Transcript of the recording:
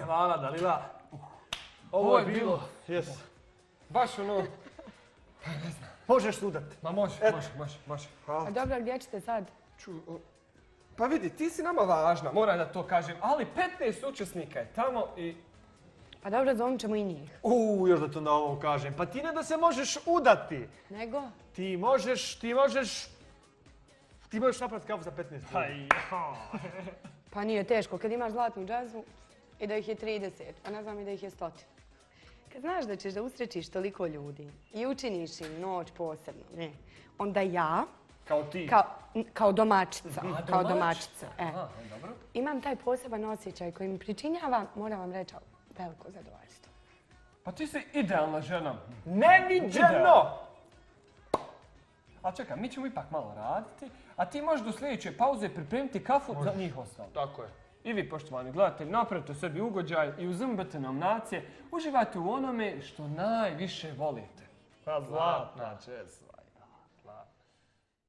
Hvala, Dalila. Ovo je bilo. Jes. Baš ono... Pa ne znam. Možeš sudat. Ma može. A dobro, gdje ćete sad? Pa vidi, ti si nama važna, moram da to kažem, ali 15 učesnika je tamo i... Pa dobro, zovem ćemo i njih. Još da to na ovom kažem. Pa ti ne da se možeš udati. Nego? Ti možeš napraviti kafu za 15 ljudi. Pa nije teško, kad imaš zlatnu džazu i da ih je 30, pa ne znam i da ih je 100. Kad znaš da ćeš da usrećiš toliko ljudi i učiniš im noć posebno, onda ja, Kao ti? kao domaćica, Dobro. imam taj poseban osjećaj koji mi pričinjava, moram vam reći, veliko zadovoljstvo. Pa ti si idealna žena. Neviđeno! A čekaj, mi ćemo ipak malo raditi, a ti možeš do sljedeće pauze pripremiti kafu za njih ostalo. Tako je. I vi, poštovani gledatelji, napravite sebi ugođaj i uzmite nominacije. Uživajte u onome što najviše volite. Pa zlatna česva.